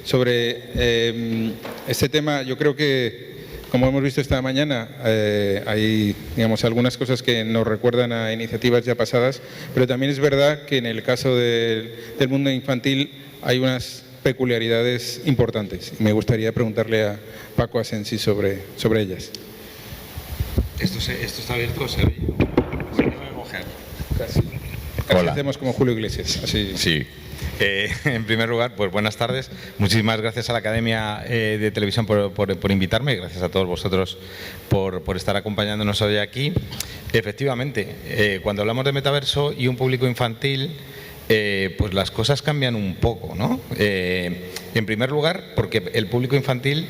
sobre este tema. Yo creo que, como hemos visto esta mañana, hay, digamos, algunas cosas que nos recuerdan a iniciativas ya pasadas, pero también es verdad que en el caso del mundo infantil hay unas peculiaridades importantes. Me gustaría preguntarle a Paco Asensi sobre ellas. ¿Esto está abierto o se oye? Se me va a coger. Casi hacemos como Julio Iglesias. Así. Sí. En primer lugar, pues buenas tardes. Muchísimas gracias a la Academia de Televisión por invitarme. Gracias a todos vosotros por estar acompañándonos hoy aquí. Efectivamente, cuando hablamos de metaverso y un público infantil, pues las cosas cambian un poco, ¿no? En primer lugar, porque el público infantil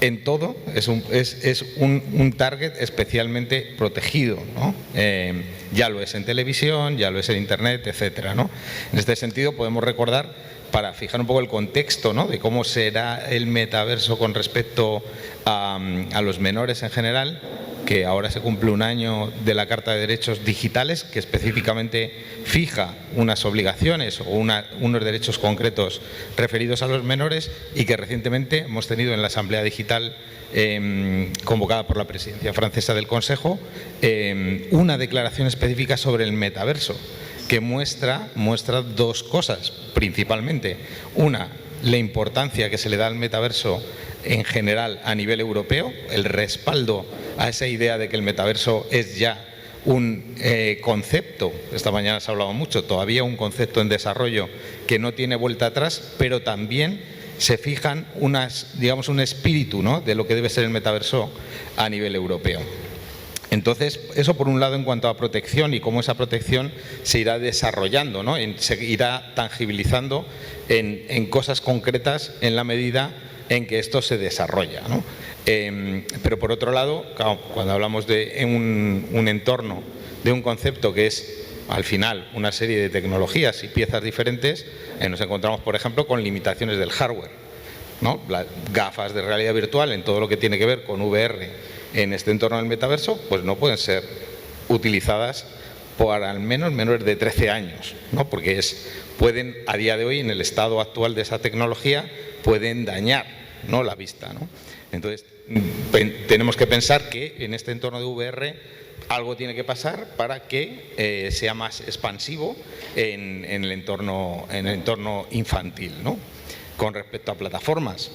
en todo es un target especialmente protegido, ¿no? Ya lo es en televisión, ya lo es en Internet, etcétera, ¿no? En este sentido podemos recordar, para fijar un poco el contexto, ¿no?, de cómo será el metaverso con respecto a los menores en general, que ahora se cumple un año de la Carta de Derechos Digitales, que específicamente fija unas obligaciones o unos derechos concretos referidos a los menores, y que recientemente hemos tenido en la Asamblea Digital convocada por la Presidencia francesa del Consejo una declaración específica sobre el metaverso, que muestra dos cosas principalmente. Una, la importancia que se le da al metaverso en general a nivel europeo, el respaldo a esa idea de que el metaverso es ya un concepto, esta mañana se ha hablado mucho, todavía un concepto en desarrollo que no tiene vuelta atrás, pero también se fijan digamos, un espíritu, ¿no?, de lo que debe ser el metaverso a nivel europeo. Entonces, eso por un lado en cuanto a protección y cómo esa protección se irá desarrollando, ¿no?, se irá tangibilizando en cosas concretas en la medida en que esto se desarrolla, ¿no? Pero por otro lado, claro, cuando hablamos de un entorno, de un concepto que es al final una serie de tecnologías y piezas diferentes, nos encontramos, por ejemplo, con limitaciones del hardware, ¿no? Las gafas de realidad virtual en todo lo que tiene que ver con VR en este entorno del metaverso, pues no pueden ser utilizadas por al menos menores de 13 años, ¿no? Porque pueden, a día de hoy, en el estado actual de esa tecnología, pueden dañar, ¿no?, la vista, ¿no? Entonces, tenemos que pensar que en este entorno de VR algo tiene que pasar para que sea más expansivo en el entorno infantil, ¿no? Con respecto a plataformas,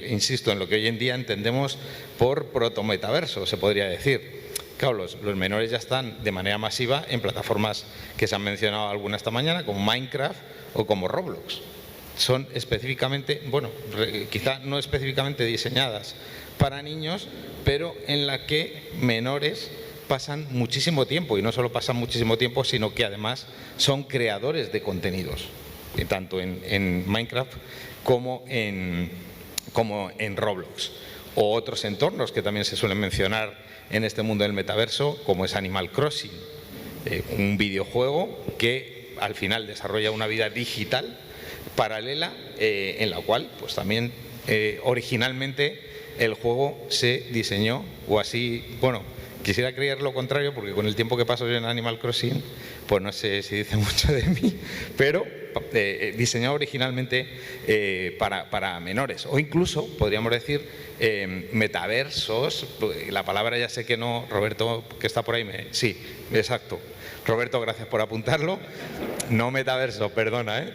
insisto, en lo que hoy en día entendemos por protometaverso, se podría decir. Claro, los menores ya están de manera masiva en plataformas que se han mencionado algunas esta mañana, como Minecraft o como Roblox. Son específicamente, bueno, quizá no específicamente diseñadas para niños, pero en la que menores pasan muchísimo tiempo, y no solo pasan muchísimo tiempo, sino que además son creadores de contenidos, tanto en Minecraft como en Roblox, o otros entornos que también se suelen mencionar en este mundo del metaverso, como es Animal Crossing, un videojuego que al final desarrolla una vida digital paralela, en la cual pues también originalmente el juego se diseñó, o así, bueno, quisiera creer lo contrario, porque con el tiempo que paso yo en Animal Crossing, pues no sé si dice mucho de mí, pero diseñado originalmente para menores, o incluso podríamos decir metaversos. La palabra ya sé que no, Roberto, que está por ahí, sí, exacto. Roberto, gracias por apuntarlo. No metaverso, perdona,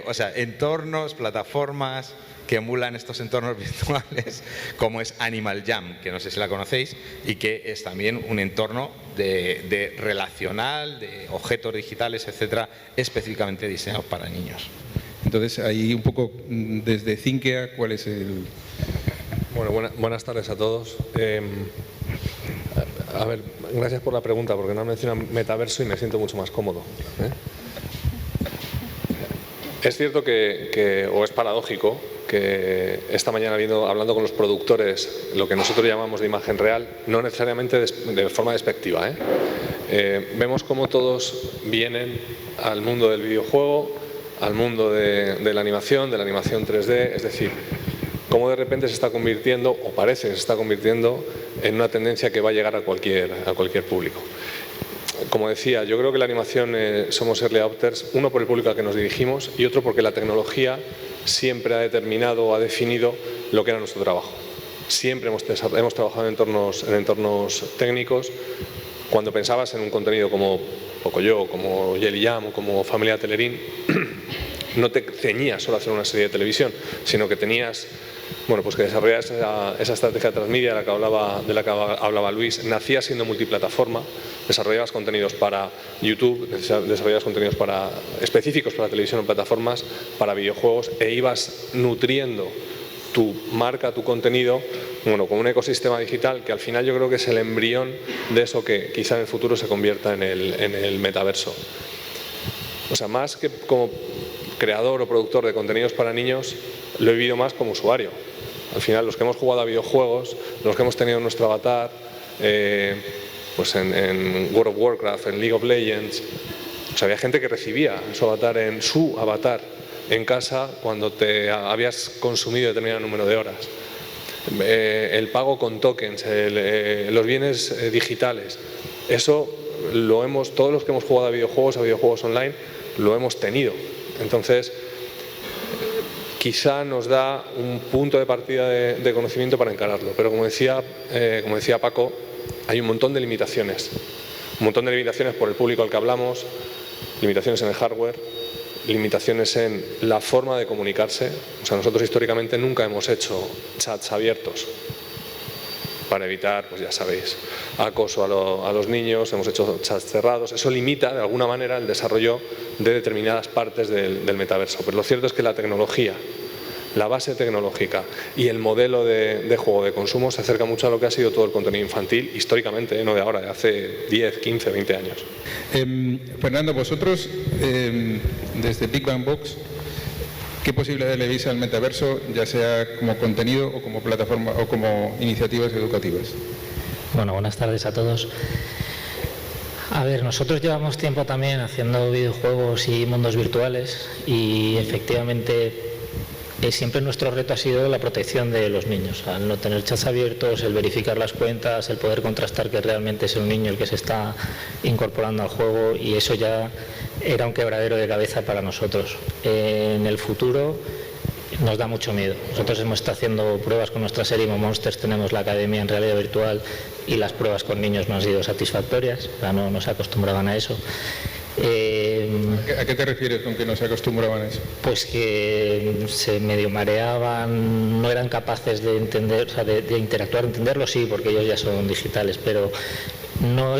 o sea, entornos, plataformas que emulan estos entornos virtuales, como es Animal Jam, que no sé si la conocéis, y que es también un entorno de relacional, de objetos digitales, etcétera, específicamente diseñados para niños. Entonces, ahí un poco desde Cinkea, ¿cuál es el...? Bueno, buenas tardes a todos. A ver, gracias por la pregunta, porque no mencionan metaverso y me siento mucho más cómodo. Es cierto o es paradójico, que esta mañana hablando con los productores, lo que nosotros llamamos de imagen real, no necesariamente de forma despectiva, vemos cómo todos vienen al mundo del videojuego, al mundo de la animación 3D, es decir, cómo de repente se está convirtiendo, o parece que se está convirtiendo, en una tendencia que va a llegar a cualquier público. Como decía, yo creo que la animación somos early adopters, uno por el público al que nos dirigimos y otro porque la tecnología siempre ha determinado o ha definido lo que era nuestro trabajo. Siempre hemos trabajado en entornos técnicos. Cuando pensabas en un contenido como Pocoyo, como Jelly Jam o como Familia Telerín, no te ceñías solo a hacer una serie de televisión, sino que tenías, bueno, pues que desarrollar esa estrategia transmedia de la que hablaba Luis. Nacías siendo multiplataforma, desarrollabas contenidos para YouTube, desarrollabas contenidos específicos para televisión en plataformas, para videojuegos, e ibas nutriendo tu marca, tu contenido, bueno, con un ecosistema digital que al final yo creo que es el embrión de eso que quizá en el futuro se convierta en el metaverso. O sea, más que como creador o productor de contenidos para niños, lo he vivido más como usuario. Al final, los que hemos jugado a videojuegos, los que hemos tenido nuestro avatar, pues en World of Warcraft, en League of Legends, o sea, había gente que recibía su avatar en casa cuando te habías consumido determinado número de horas. El pago con tokens, los bienes digitales, eso todos los que hemos jugado a videojuegos online, lo hemos tenido. Entonces, quizá nos da un punto de partida de conocimiento para encararlo, pero como decía Paco, hay un montón de limitaciones por el público al que hablamos, limitaciones en el hardware, limitaciones en la forma de comunicarse. O sea, nosotros históricamente nunca hemos hecho chats abiertos para evitar, pues ya sabéis, acoso a los niños, hemos hecho chats cerrados. Eso limita de alguna manera el desarrollo de determinadas partes del metaverso. Pero lo cierto es que la tecnología, la base tecnológica y el modelo de juego de consumo se acerca mucho a lo que ha sido todo el contenido infantil históricamente, no de ahora, de hace 10, 15, 20 años. Fernando, vosotros, desde Big Bang Box, ¿qué posibilidades le veis al metaverso, ya sea como contenido o como plataforma o como iniciativas educativas? Bueno, buenas tardes a todos. A ver, nosotros llevamos tiempo también haciendo videojuegos y mundos virtuales y efectivamente siempre nuestro reto ha sido la protección de los niños, al no tener chats abiertos, el verificar las cuentas, el poder contrastar que realmente es un niño el que se está incorporando al juego, y eso ya era un quebradero de cabeza para nosotros. En el futuro nos da mucho miedo. Nosotros hemos estado haciendo pruebas con nuestra serie Imo Monsters, tenemos la academia en realidad virtual y las pruebas con niños no han sido satisfactorias, o sea, no se acostumbraban a eso. ¿A qué te refieres con que no se acostumbraban a eso? Pues que se medio mareaban, no eran capaces de entender, o sea, de interactuar, entenderlo sí, porque ellos ya son digitales, pero no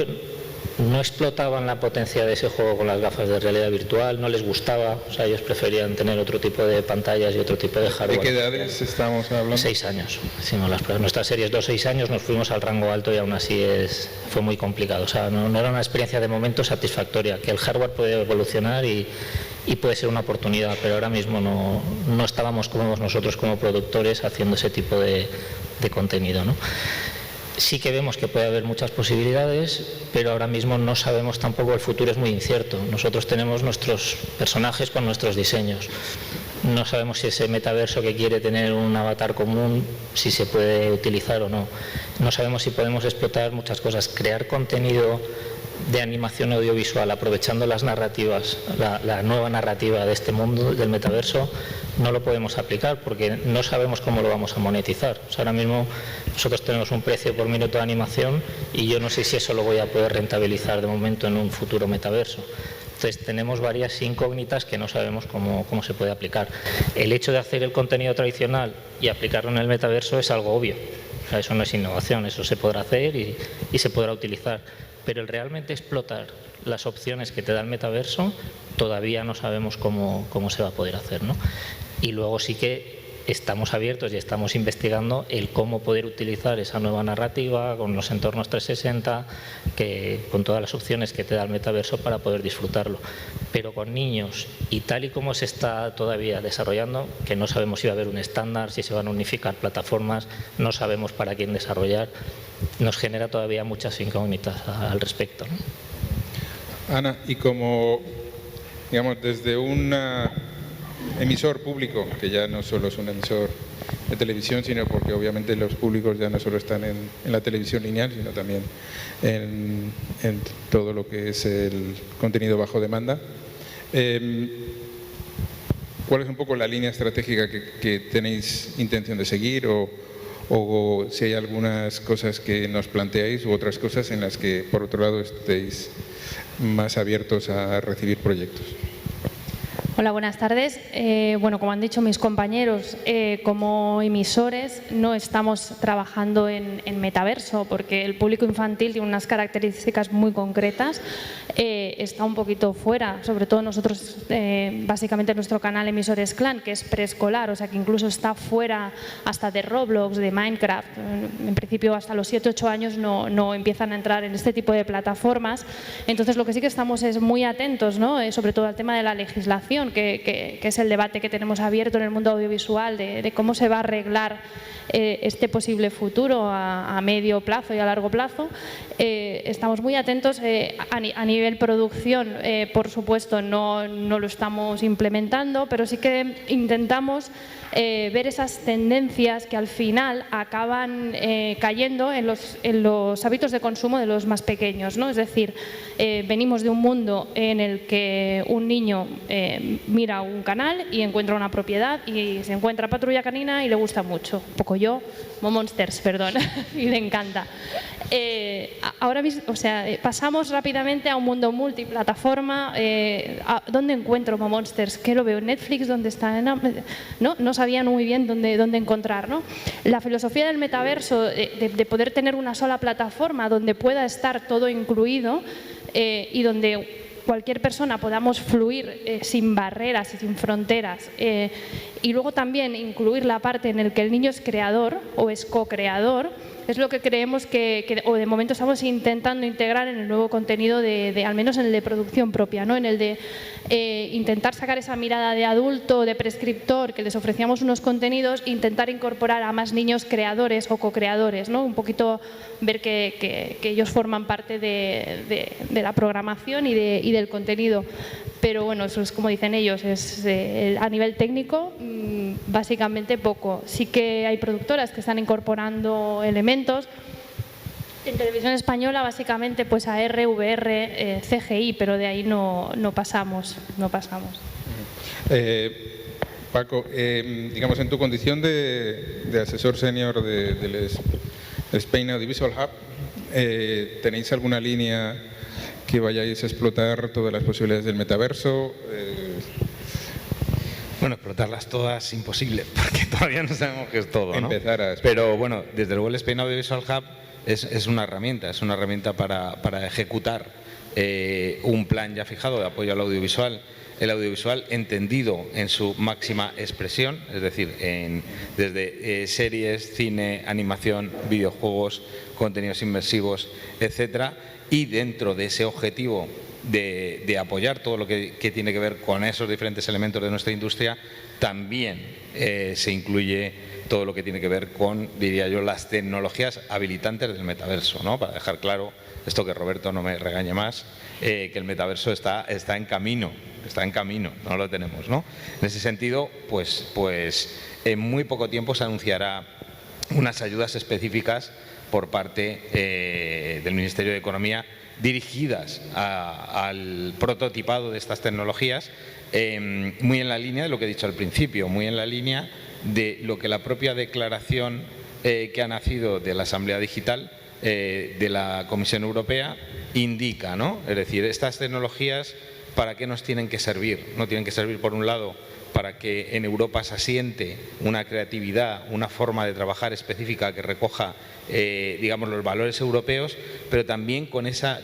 explotaban la potencia de ese juego con las gafas de realidad virtual, no les gustaba, o sea, ellos preferían tener otro tipo de pantallas y otro tipo de hardware. ¿De qué edades estamos hablando? 6 años. Hicimos las pruebas. Nuestras series 2-6 años, nos fuimos al rango alto y aún así fue muy complicado. O sea, no era una experiencia de momento satisfactoria, que el hardware puede evolucionar y puede ser una oportunidad, pero ahora mismo no estábamos cómodos nosotros como productores haciendo ese tipo de contenido, ¿no? Sí que vemos que puede haber muchas posibilidades, pero ahora mismo no sabemos tampoco, el futuro es muy incierto. Nosotros tenemos nuestros personajes con nuestros diseños. No sabemos si ese metaverso que quiere tener un avatar común, si se puede utilizar o no. No sabemos si podemos explotar muchas cosas. Crear contenido de animación audiovisual aprovechando las narrativas, la nueva narrativa de este mundo, del metaverso, no lo podemos aplicar porque no sabemos cómo lo vamos a monetizar. O sea, ahora mismo nosotros tenemos un precio por minuto de animación y yo no sé si eso lo voy a poder rentabilizar de momento en un futuro metaverso. Entonces tenemos varias incógnitas que no sabemos cómo se puede aplicar. El hecho de hacer el contenido tradicional y aplicarlo en el metaverso es algo obvio. O sea, eso no es innovación, eso se podrá hacer y se podrá utilizar. Pero el realmente explotar las opciones que te da el metaverso, todavía no sabemos cómo se va a poder hacer, ¿no? Y luego sí que estamos abiertos y estamos investigando el cómo poder utilizar esa nueva narrativa con los entornos 360, con todas las opciones que te da el metaverso para poder disfrutarlo. Pero con niños y tal y como se está todavía desarrollando, que no sabemos si va a haber un estándar, si se van a unificar plataformas, no sabemos para quién desarrollar, nos genera todavía muchas incógnitas al respecto, ¿no? Ana, y como, digamos, desde un emisor público, que ya no solo es un emisor de televisión, sino porque obviamente los públicos ya no solo están en la televisión lineal, sino también en todo lo que es el contenido bajo demanda. ¿Cuál es un poco la línea estratégica que tenéis intención de seguir o si hay algunas cosas que nos planteáis u otras cosas en las que, por otro lado, estéis más abiertos a recibir proyectos? Hola, buenas tardes. Bueno, como han dicho mis compañeros, como emisores no estamos trabajando en metaverso porque el público infantil tiene unas características muy concretas, está un poquito fuera, sobre todo nosotros, básicamente nuestro canal Emisores Clan, que es preescolar, o sea que incluso está fuera hasta de Roblox, de Minecraft. En principio hasta los 7-8 años no empiezan a entrar en este tipo de plataformas. Entonces lo que sí que estamos es muy atentos, ¿no? Sobre todo al tema de la legislación, que es el debate que tenemos abierto en el mundo audiovisual de cómo se va a arreglar este posible futuro a medio plazo y a largo plazo. Estamos muy atentos a nivel producción, por supuesto no lo estamos implementando, pero sí que intentamos ver esas tendencias que al final acaban cayendo en los hábitos de consumo de los más pequeños, ¿no? Es decir, venimos de un mundo en el que un niño mira un canal y encuentra una propiedad y se encuentra Patrulla Canina y le gusta mucho, un poco yo, Monsters, perdón, y le encanta. Ahora mismo, o sea, pasamos rápidamente a un mundo multiplataforma. ¿Dónde encuentro Monsters? ¿Qué lo veo? ¿En Netflix? ¿Dónde está? No sabían muy bien dónde encontrar, ¿no? La filosofía del metaverso, de poder tener una sola plataforma donde pueda estar todo incluido y donde cualquier persona podamos fluir sin barreras y sin fronteras, y luego también incluir la parte en la que el niño es creador o es co-creador, es lo que creemos o de momento estamos intentando integrar en el nuevo contenido al menos en el de producción propia, ¿no? En el de intentar sacar esa mirada de adulto, de prescriptor, que les ofrecíamos unos contenidos, intentar incorporar a más niños creadores o co-creadores, ¿no? Un poquito ver que ellos forman parte de la programación y del contenido. Pero bueno, eso es como dicen ellos, es a nivel técnico básicamente poco. Sí que hay productoras que están incorporando elementos. En televisión española básicamente pues a VR, CGI, pero de ahí no pasamos. Paco, digamos en tu condición de asesor senior del Spain Audiovisual Hub, ¿tenéis alguna línea que vayáis a explotar todas las posibilidades del metaverso? Bueno, explotarlas todas imposible, porque todavía no sabemos qué es todo, ¿no? Empezar a explotar. Pero bueno, desde luego el Spain Audiovisual Hub es una herramienta para ejecutar un plan ya fijado de apoyo al audiovisual. El audiovisual entendido en su máxima expresión, es decir, desde series, cine, animación, videojuegos, contenidos inmersivos, etcétera, y dentro de ese objetivo de apoyar todo lo que tiene que ver con esos diferentes elementos de nuestra industria, también se incluye todo lo que tiene que ver con, diría yo, las tecnologías habilitantes del metaverso, ¿no? Para dejar claro esto, que Roberto no me regañe más, que el metaverso está en camino, no lo tenemos, ¿no? En ese sentido, pues en muy poco tiempo se anunciará unas ayudas específicas por parte del Ministerio de Economía dirigidas al prototipado de estas tecnologías, muy en la línea de lo que he dicho al principio, muy en la línea de lo que la propia declaración que ha nacido de la Asamblea Digital de la Comisión Europea indica, ¿no? Es decir, estas tecnologías, ¿para qué nos tienen que servir? No tienen que servir, por un lado, para que en Europa se asiente una creatividad, una forma de trabajar específica que recoja, digamos, los valores europeos, pero también con esa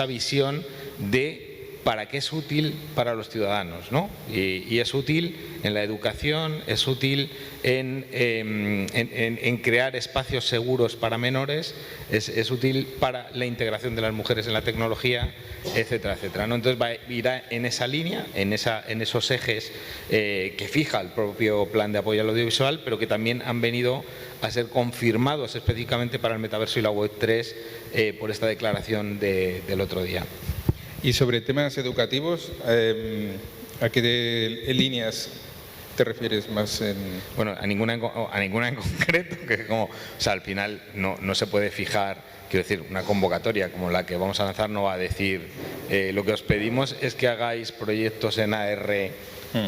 visión de para qué es útil para los ciudadanos, ¿no? Y es útil en la educación, es útil en crear espacios seguros para menores, es útil para la integración de las mujeres en la tecnología, etcétera, etcétera, ¿no? Entonces irá en esa línea, en esos ejes que fija el propio plan de apoyo al audiovisual, pero que también han venido a ser confirmados específicamente para el metaverso y la Web3 por esta declaración del otro día. Y sobre temas educativos, ¿a qué líneas te refieres más en...? Bueno, a ninguna en concreto, que como, o sea, al final no se puede fijar, quiero decir, una convocatoria como la que vamos a lanzar no va a decir lo que os pedimos es que hagáis proyectos en AR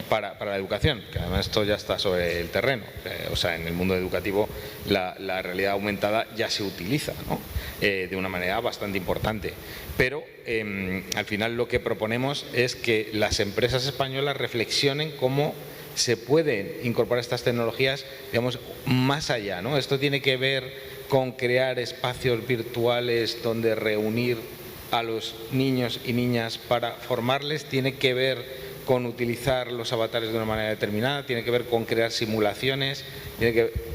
para la educación, que además esto ya está sobre el terreno, o sea, en el mundo educativo la realidad aumentada ya se utiliza, ¿no? De una manera bastante importante, pero al final lo que proponemos es que las empresas españolas reflexionen cómo se pueden incorporar estas tecnologías, digamos, más allá, ¿no? Esto tiene que ver con crear espacios virtuales donde reunir a los niños y niñas para formarles, tiene que ver con utilizar los avatares de una manera determinada, tiene que ver con crear simulaciones,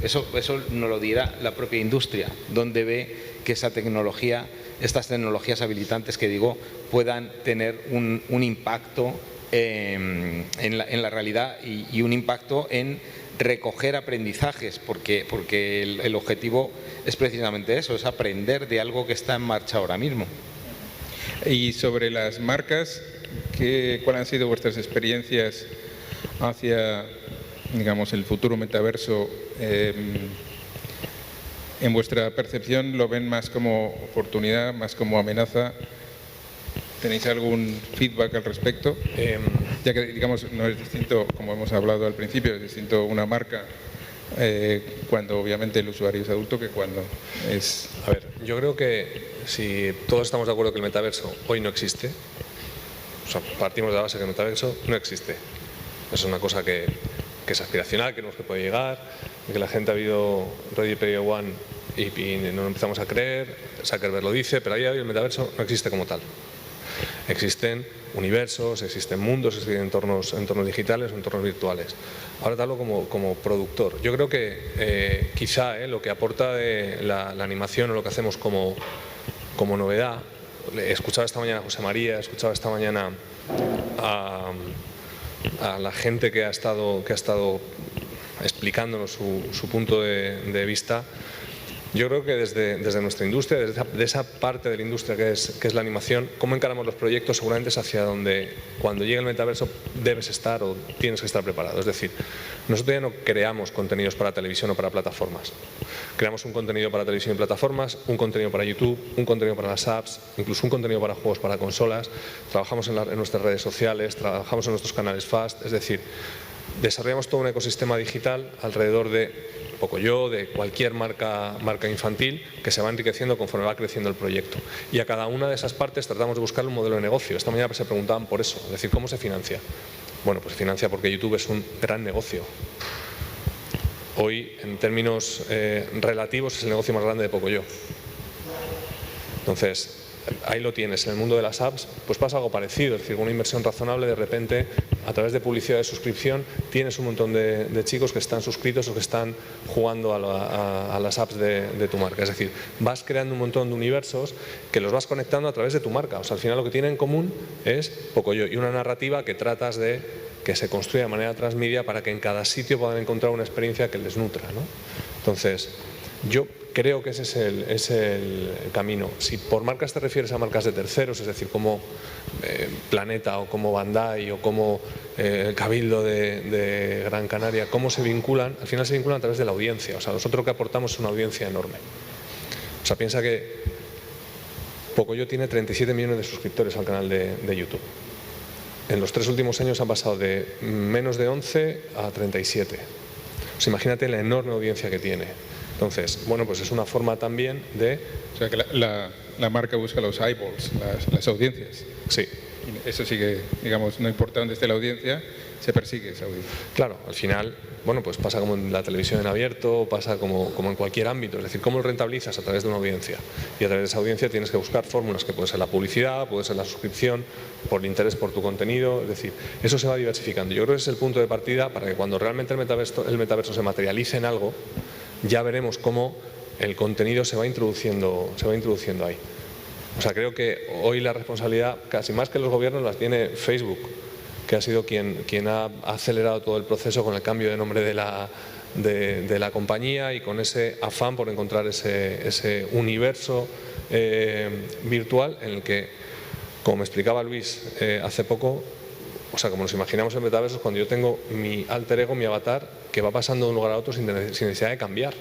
eso nos lo dirá la propia industria, donde ve que esa tecnología, estas tecnologías habilitantes que digo, puedan tener un impacto en la realidad y un impacto en recoger aprendizajes, porque el objetivo es precisamente eso, es aprender de algo que está en marcha ahora mismo. Y sobre las marcas, ¿cuáles han sido vuestras experiencias hacia, digamos, el futuro metaverso? En vuestra percepción, ¿lo ven más como oportunidad, más como amenaza? ¿Tenéis algún feedback al respecto? Ya que, digamos, no es distinto, como hemos hablado al principio, es distinto una marca cuando obviamente el usuario es adulto que cuando es... A ver, yo creo que si todos estamos de acuerdo que el metaverso hoy no existe, o sea, partimos de la base que el metaverso no existe. Es una cosa que es aspiracional, que no se puede llegar, que la gente ha habido Ready Player One y no lo empezamos a creer, Zuckerberg lo dice, pero a día de hoy el metaverso no existe como tal. Existen universos, existen mundos, existen entornos digitales o entornos virtuales. Ahora te hablo como productor. Yo creo que quizá lo que aporta la animación o lo que hacemos como novedad, he escuchado esta mañana a José María, he escuchado esta mañana a la gente que ha estado explicándonos su punto de vista. Yo creo que desde nuestra industria, de esa parte de la industria que es la animación, cómo encaramos los proyectos seguramente es hacia donde cuando llegue el metaverso debes estar o tienes que estar preparado. Es decir, nosotros ya no creamos contenidos para televisión o para plataformas. Creamos un contenido para televisión y plataformas, un contenido para YouTube, un contenido para las apps, incluso un contenido para juegos para consolas. Trabajamos en nuestras redes sociales, trabajamos en nuestros canales FAST, es decir, desarrollamos todo un ecosistema digital alrededor de Pocoyo, de cualquier marca infantil que se va enriqueciendo conforme va creciendo el proyecto. Y a cada una de esas partes tratamos de buscar un modelo de negocio. Esta mañana se preguntaban por eso, es decir, ¿cómo se financia? Bueno, pues se financia porque YouTube es un gran negocio. Hoy, en términos relativos, es el negocio más grande de Pocoyo. Entonces, ahí lo tienes. En el mundo de las apps, pues pasa algo parecido, es decir, una inversión razonable, de repente, a través de publicidad de suscripción, tienes un montón de chicos que están suscritos o que están jugando a las apps de tu marca. Es decir, vas creando un montón de universos que los vas conectando a través de tu marca. O sea, al final lo que tienen en común es Pocoyo y una narrativa que tratas de que se construya de manera transmedia para que en cada sitio puedan encontrar una experiencia que les nutra, ¿no? Entonces, yo creo que ese es el camino. Si por marcas te refieres a marcas de terceros, es decir, como Planeta o como Bandai o como el Cabildo de Gran Canaria, ¿cómo se vinculan? Al final se vinculan a través de la audiencia. O sea, nosotros lo que aportamos es una audiencia enorme. O sea, piensa que Pocoyo tiene 37 millones de suscriptores al canal de YouTube. En los 3 últimos años han pasado de menos de 11 a 37. O sea, imagínate la enorme audiencia que tiene. Entonces, bueno, pues es una forma también de... O sea, que la marca busca los eyeballs, las audiencias. Sí. Eso sí que, digamos, no importa dónde esté la audiencia, se persigue esa audiencia. Claro, al final, bueno, pues pasa como en la televisión en abierto, pasa como en cualquier ámbito. Es decir, ¿cómo lo rentabilizas? A través de una audiencia. Y a través de esa audiencia tienes que buscar fórmulas que puede ser la publicidad, puede ser la suscripción, por el interés por tu contenido. Es decir, eso se va diversificando. Yo creo que ese es el punto de partida para que cuando realmente el metaverso se materialice en algo, ya veremos cómo el contenido se va introduciendo ahí. O sea, creo que hoy la responsabilidad, casi más que los gobiernos, las tiene Facebook, que ha sido quien ha acelerado todo el proceso con el cambio de nombre de la compañía y con ese afán por encontrar ese universo virtual en el que, como me explicaba Luis hace poco, o sea, como nos imaginamos en metaversos, cuando yo tengo mi alter ego, mi avatar, que va pasando de un lugar a otro sin necesidad de cambiar.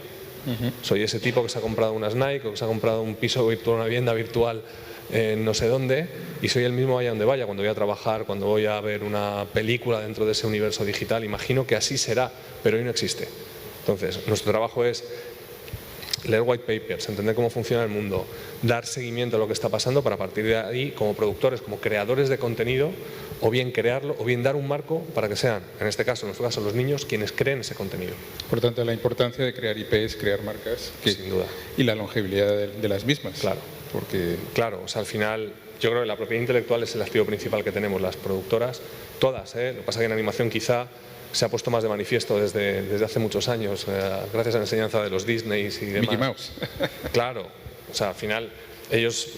Soy ese tipo que se ha comprado unas Nike o que se ha comprado un piso virtual, una vivienda virtual no sé dónde, y soy el mismo vaya donde vaya, cuando voy a trabajar, cuando voy a ver una película dentro de ese universo digital. Imagino que así será, pero hoy no existe. Entonces, nuestro trabajo es leer white papers, entender cómo funciona el mundo, dar seguimiento a lo que está pasando para, a partir de ahí, como productores, como creadores de contenido, o bien crearlo, o bien dar un marco para que sean, en nuestro caso, los niños quienes creen ese contenido. Por tanto, la importancia de crear IPs, crear marcas, sin duda, y la longevidad de las mismas. Claro. Porque claro, o sea, al final yo creo que la propiedad intelectual es el activo principal que tenemos las productoras, todas, lo que pasa es que en animación quizá se ha puesto más de manifiesto desde hace muchos años, gracias a la enseñanza de los Disneys y demás. Mickey Mouse. Claro, o sea, al final ellos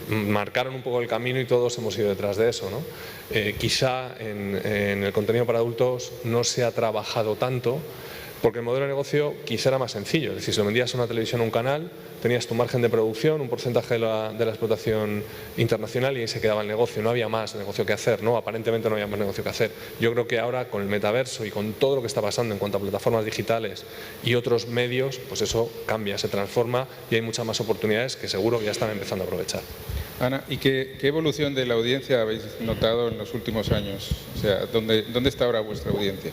marcaron un poco el camino y todos hemos ido detrás de eso, ¿no? Quizá en el contenido para adultos no se ha trabajado tanto, porque el modelo de negocio quizá era más sencillo. Es decir, si lo vendías a una televisión o un canal, tenías tu margen de producción, un porcentaje de la explotación internacional, y ahí se quedaba el negocio. No había más negocio que hacer, ¿no? Aparentemente no había más negocio que hacer. Yo creo que ahora, con el metaverso y con todo lo que está pasando en cuanto a plataformas digitales y otros medios, pues eso cambia, se transforma y hay muchas más oportunidades que seguro ya están empezando a aprovechar. Ana, ¿y qué evolución de la audiencia habéis notado en los últimos años? O sea, ¿dónde está ahora vuestra audiencia?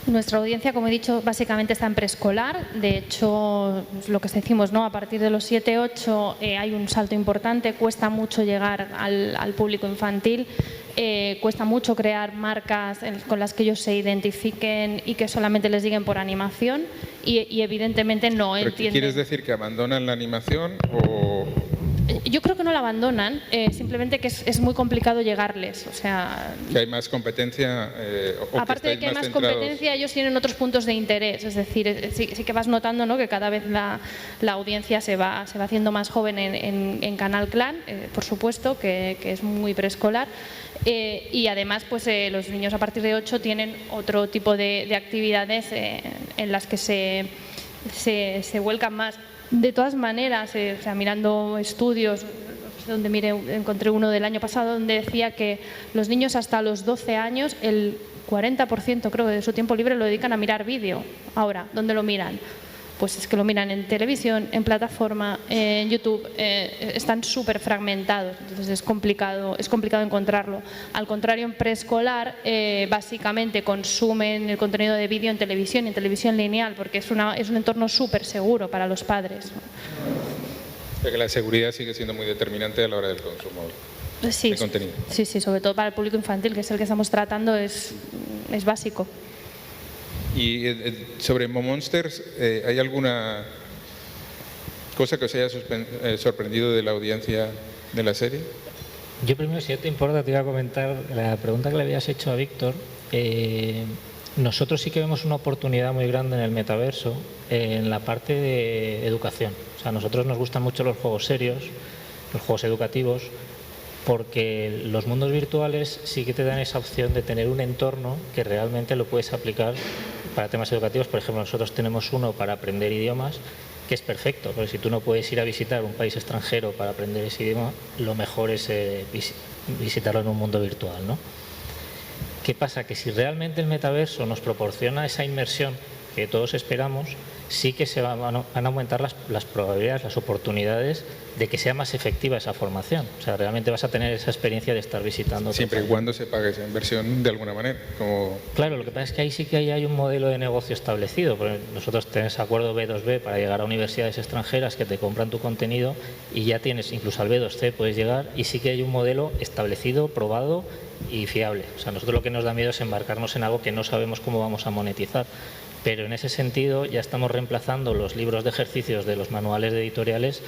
Nuestra audiencia, como he dicho, básicamente está en preescolar. De hecho, lo que decimos, ¿no? A partir de los 7-8 hay un salto importante. Cuesta mucho llegar al público infantil. Cuesta mucho crear marcas con las que ellos se identifiquen y que solamente les lleguen por animación. Y evidentemente no entienden. ¿Quieres decir que abandonan la animación o...? Yo creo que no la abandonan, simplemente que es muy complicado llegarles. O sea, que hay más competencia. Aparte de que hay más competencia, ellos tienen otros puntos de interés. Es decir, sí que vas notando, ¿no?, que cada vez la audiencia se va haciendo más joven en Canal Clan, por supuesto, que es muy preescolar. Y además, pues los niños a partir de 8 tienen otro tipo de actividades en las que se vuelcan más. De todas maneras, o sea, mirando estudios, donde encontré uno del año pasado donde decía que los niños hasta los 12 años, el 40% creo de su tiempo libre lo dedican a mirar vídeo. Ahora, ¿dónde lo miran? Pues es que lo miran en televisión, en plataforma, en YouTube, están súper fragmentados, entonces es complicado encontrarlo. Al contrario, en preescolar básicamente consumen el contenido de vídeo en televisión lineal, porque es un entorno súper seguro para los padres. O sea que la seguridad sigue siendo muy determinante a la hora del consumo de contenido. Sí, sobre todo para el público infantil, que es el que estamos tratando, es básico. Y sobre Momonsters, ¿hay alguna cosa que os haya sorprendido de la audiencia de la serie? Yo primero, si no te importa, te iba a comentar la pregunta que le habías hecho a Víctor. Nosotros sí que vemos una oportunidad muy grande en el metaverso en la parte de educación. O sea, a nosotros nos gustan mucho los juegos serios, los juegos educativos, porque los mundos virtuales sí que te dan esa opción de tener un entorno que realmente lo puedes aplicar para temas educativos. Por ejemplo, nosotros tenemos uno para aprender idiomas que es perfecto, porque si tú no puedes ir a visitar un país extranjero para aprender ese idioma, lo mejor es visitarlo en un mundo virtual, ¿no? ¿Qué pasa? Que si realmente el metaverso nos proporciona esa inmersión que todos esperamos, sí que se van a aumentar las probabilidades, las oportunidades de que sea más efectiva esa formación. O sea, realmente vas a tener esa experiencia de estar visitando. Siempre y cuando se pague esa inversión de alguna manera. Claro, lo que pasa es que ahí sí que hay un modelo de negocio establecido. Porque nosotros tenemos acuerdo B2B para llegar a universidades extranjeras que te compran tu contenido y ya tienes, incluso al B2C puedes llegar, y sí que hay un modelo establecido, probado y fiable. O sea, nosotros lo que nos da miedo es embarcarnos en algo que no sabemos cómo vamos a monetizar. Pero en ese sentido ya estamos reemplazando los libros de ejercicios de los manuales de editoriales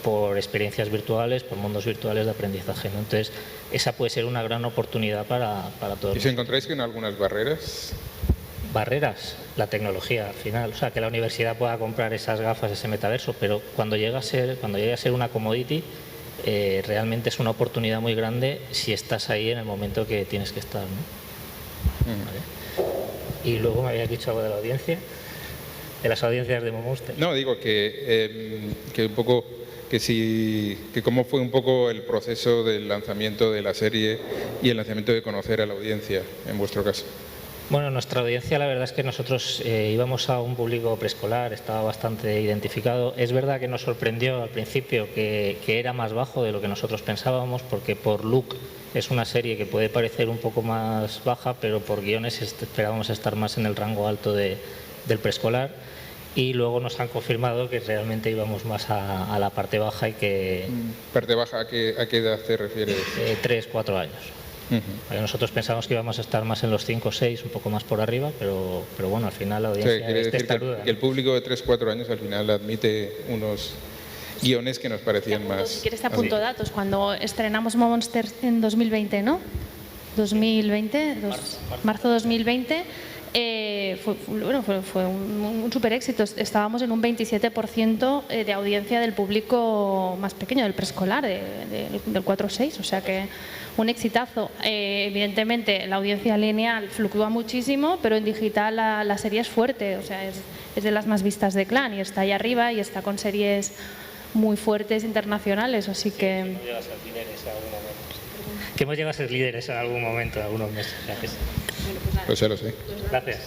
por experiencias virtuales, por mundos virtuales de aprendizaje, ¿no? Entonces, esa puede ser una gran oportunidad para todos. ¿Y si encontráis que en algunas barreras? Barreras, la tecnología al final. O sea, que la universidad pueda comprar esas gafas, ese metaverso, pero cuando llegue a ser una commodity, realmente es una oportunidad muy grande si estás ahí en el momento que tienes que estar, ¿no? ¿Vale? Y luego me habías dicho algo de la audiencia, de las audiencias de Momonsters. No, digo que un poco que cómo fue un poco el proceso del lanzamiento de la serie y el lanzamiento de conocer a la audiencia, en vuestro caso. Bueno, nuestra audiencia, la verdad es que nosotros íbamos a un público preescolar, estaba bastante identificado. Es verdad que nos sorprendió al principio que era más bajo de lo que nosotros pensábamos, porque por look es una serie que puede parecer un poco más baja, pero por guiones esperábamos estar más en el rango alto del preescolar. Y luego nos han confirmado que realmente íbamos más a la parte baja y que... ¿Parte baja a qué edad te refieres? 3, 4 años. Nosotros pensamos que íbamos a estar más en los 5 o 6, un poco más por arriba, pero bueno, al final la audiencia... O sea, quiere decir que el público de 3-4 años al final admite unos guiones que nos parecían más... Si quieres te apunto datos. Cuando estrenamos Monsters en 2020, ¿no? 2020, marzo 2020... fue un súper éxito. Estábamos en un 27% de audiencia del público más pequeño, del preescolar, del 4-6, o sea que un exitazo. Evidentemente la audiencia lineal fluctúa muchísimo, pero en digital la serie es fuerte, o sea, es de las más vistas de Clan y está ahí arriba y está con series muy fuertes internacionales, así que... Que hemos llegado a ser líderes en algún momento, en algunos meses. Gracias. Pues ya lo sé. Gracias.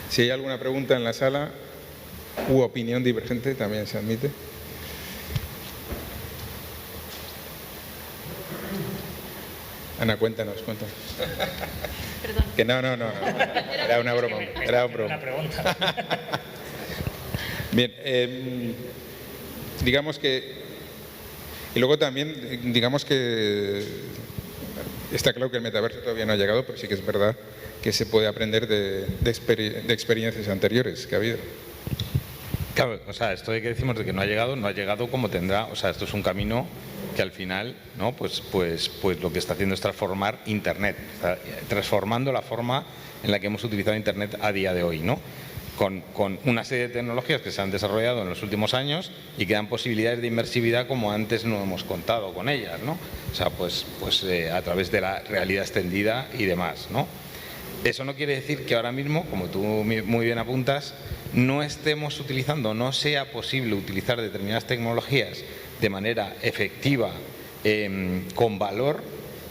Si hay alguna pregunta en la sala u opinión divergente, también se admite. Ana, cuéntanos. Perdón. Que no. Era una broma. Era una broma. Una pregunta. Bien, digamos que... Y luego también, digamos que está claro que el metaverso todavía no ha llegado, pero sí que es verdad que se puede aprender de experiencias anteriores que ha habido. Claro, o sea, esto de que decimos de que no ha llegado como tendrá, o sea, esto es un camino que al final, ¿no? Pues lo que está haciendo es transformar Internet, transformando la forma en la que hemos utilizado Internet a día de hoy, ¿no? Con una serie de tecnologías que se han desarrollado en los últimos años y que dan posibilidades de inmersividad como antes no hemos contado con ellas, ¿no? O sea, pues a través de la realidad extendida y demás, ¿no? Eso no quiere decir que ahora mismo, como tú muy bien apuntas, no estemos utilizando, no sea posible utilizar determinadas tecnologías de manera efectiva, con valor,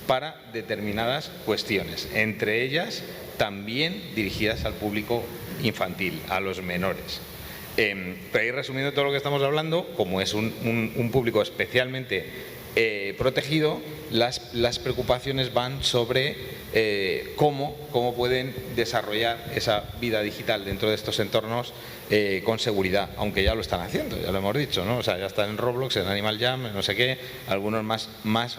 para determinadas cuestiones, entre ellas también dirigidas al público infantil, a los menores. Pero ahí, resumiendo todo lo que estamos hablando, como es un público especialmente protegido, las preocupaciones van sobre cómo pueden desarrollar esa vida digital dentro de estos entornos con seguridad, aunque ya lo están haciendo, ya lo hemos dicho, ¿no? O sea, ya están en Roblox, en Animal Jam, en no sé qué, algunos más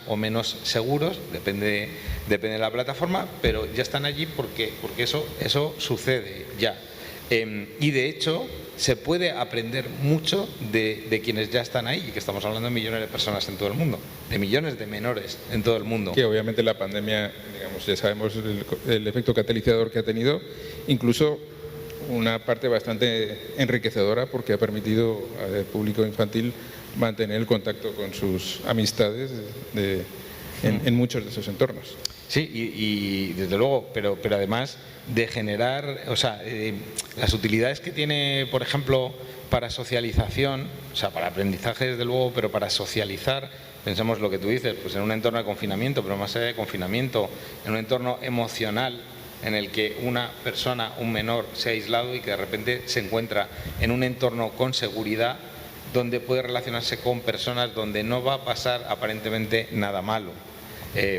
o menos seguros, depende de la plataforma, pero ya están allí porque eso sucede ya. Y de hecho se puede aprender mucho de quienes ya están ahí, y que estamos hablando de millones de personas en todo el mundo, de millones de menores en todo el mundo. Que obviamente la pandemia, digamos, ya sabemos el efecto catalizador que ha tenido, incluso una parte bastante enriquecedora, porque ha permitido al público infantil mantener el contacto con sus amistades en muchos de esos entornos. Sí, y desde luego, pero además de generar, o sea, las utilidades que tiene, por ejemplo, para socialización, o sea, para aprendizaje desde luego, pero para socializar, pensemos lo que tú dices, pues en un entorno de confinamiento, pero más allá de confinamiento, en un entorno emocional en el que una persona, un menor, se ha aislado y que de repente se encuentra en un entorno con seguridad, donde puede relacionarse con personas donde no va a pasar aparentemente nada malo.